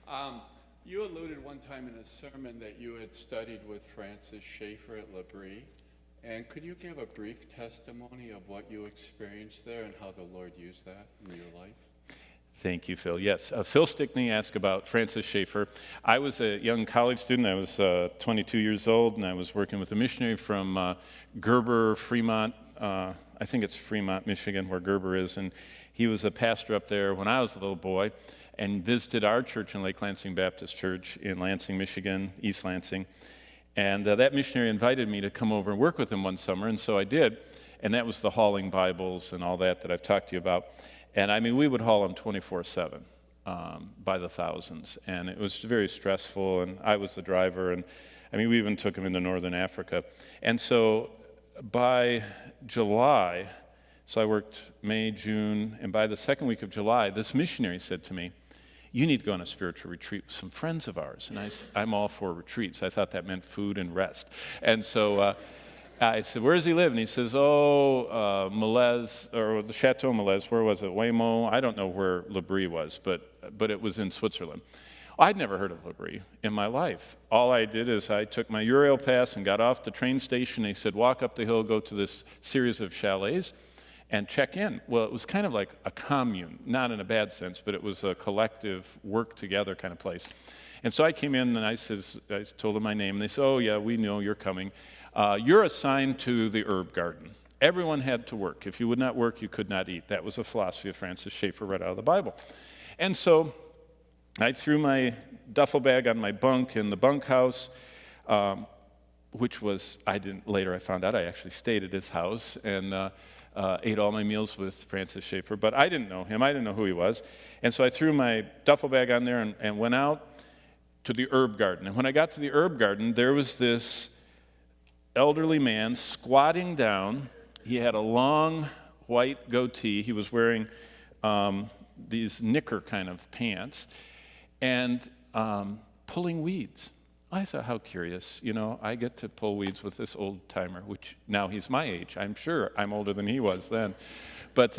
Um, you alluded one time in a sermon that you had studied with Francis Schaeffer at L'Abri. And could you give a brief testimony of what you experienced there and how the Lord used that in your life? Thank you, Phil. Yes, Phil Stickney asked about Francis Schaeffer. I was a young college student. I was 22 years old, and I was working with a missionary from Gerber, Fremont. I think it's Fremont, Michigan, where Gerber is. And he was a pastor up there when I was a little boy and visited our church in Lake Lansing Baptist Church in Lansing, Michigan, East Lansing. And that missionary invited me to come over and work with him one summer, and so I did. And that was the hauling Bibles and all that I've talked to you about. And I mean, we would haul them 24/7 by the thousands. And it was very stressful, and I was the driver. And I mean, we even took them into northern Africa. And so by July, so I worked May, June, and by the second week of July, this missionary said to me, "You need to go on a spiritual retreat with some friends of ours." And I'm all for retreats. I thought that meant food and rest. And so I said, "Where does he live?" And he says, Melez, or the Chateau Melez. Where was it? Weymouth? I don't know where L'Abri was, but it was in Switzerland. I'd never heard of L'Abri in my life. All I did is I took my Eurail pass and got off the train station. He said, "Walk up the hill, go to this series of chalets, and check in." Well, it was kind of like a commune, not in a bad sense, but it was a collective work together kind of place. And so I came in and I told them my name, and they said, "Oh yeah, we know you're coming. You're assigned to the herb garden." Everyone had to work. If you would not work, you could not eat. That was a philosophy of Francis Schaeffer right out of the Bible. And so I threw my duffel bag on my bunk in the bunkhouse, which was, later I found out I actually stayed at his house and ate all my meals with Francis Schaeffer, but I didn't know him. I didn't know who he was. And so I threw my duffel bag on there and went out to the herb garden. And when I got to the herb garden, there was this elderly man squatting down. He had a long white goatee. He was wearing these knicker kind of pants and pulling weeds. I thought, how curious. I get to pull weeds with this old timer, which now he's my age. I'm sure I'm older than he was then. But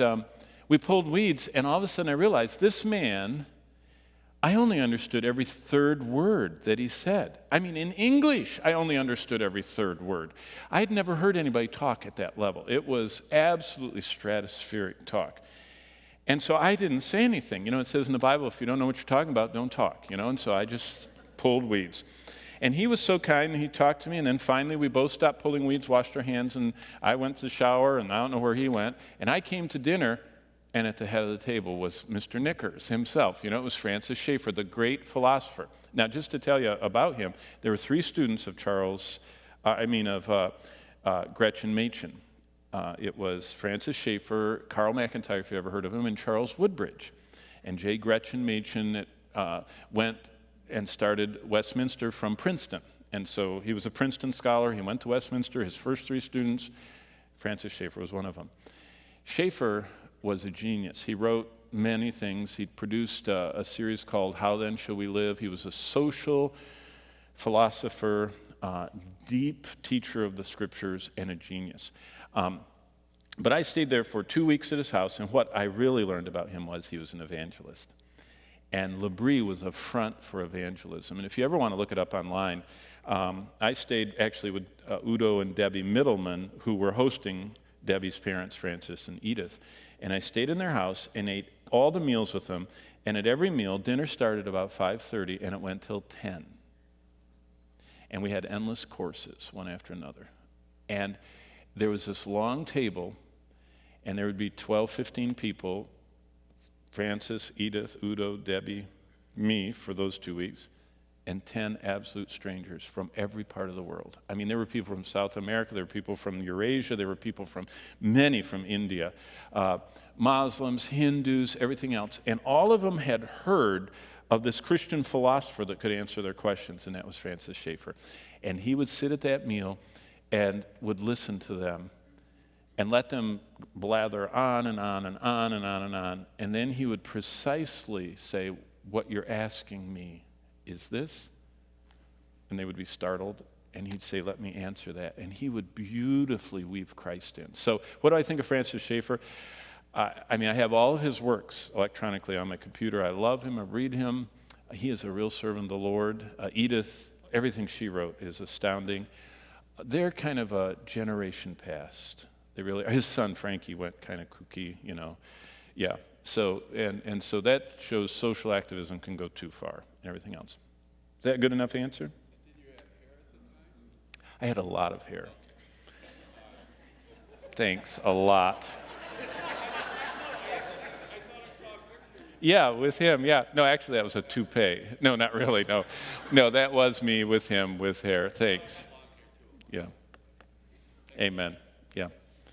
we pulled weeds, and all of a sudden I realized this man, I only understood every third word that he said. I mean, in English, I only understood every third word. I had never heard anybody talk at that level. It was absolutely stratospheric talk. And so I didn't say anything. It says in the Bible, if you don't know what you're talking about, don't talk. And so I just pulled weeds. And he was so kind, and he talked to me, and then finally we both stopped pulling weeds, washed our hands, and I went to the shower, and I don't know where he went. And I came to dinner, and at the head of the table was Mr. Knickers himself. It was Francis Schaeffer, the great philosopher. Now, just to tell you about him, there were 3 students of Gretchen Machen. It was Francis Schaeffer, Carl McIntyre, if you ever heard of him, and Charles Woodbridge. And J. Gretchen Machen went and started Westminster from Princeton. And so he was a Princeton scholar. He went to Westminster. His first 3 students, Francis Schaeffer was one of them. Schaeffer was a genius. He wrote many things. He produced a series called How Then Shall We Live? He was a social philosopher, deep teacher of the scriptures, and a genius. But I stayed there for 2 weeks at his house, and what I really learned about him was he was an evangelist. And L'Abri was a front for evangelism. And if you ever want to look it up online, I stayed actually with Udo and Debbie Middleman, who were hosting Debbie's parents, Francis and Edith. And I stayed in their house and ate all the meals with them. And at every meal, dinner started about 5:30, and it went till 10. And we had endless courses, one after another. And there was this long table, and there would be 12, 15 people, Francis, Edith, Udo, Debbie, me for those 2 weeks, and 10 absolute strangers from every part of the world. I mean, there were people from South America, there were people from Eurasia, there were people many from India, Muslims, Hindus, everything else. And all of them had heard of this Christian philosopher that could answer their questions, and that was Francis Schaeffer. And he would sit at that meal and would listen to them and let them blather on and on and on and on and on. And then he would precisely say, "What you're asking me is this?" And they would be startled, and he'd say, "Let me answer that." And he would beautifully weave Christ in. So what do I think of Francis Schaeffer? I have all of his works electronically on my computer. I love him. I read him. He is a real servant of the Lord. Edith, everything she wrote is astounding. They're kind of a generation past. They really are. His son, Frankie, went kind of kooky, you know. Yeah. So, and so that shows social activism can go too far and everything else. Is that a good enough answer? Did you have hair at the time? I had a lot of hair. Thanks, a lot. Yeah, with him, yeah. No, actually, that was a toupee. No, not really, no. No, that was me with him with hair. Thanks. Yeah. Amen.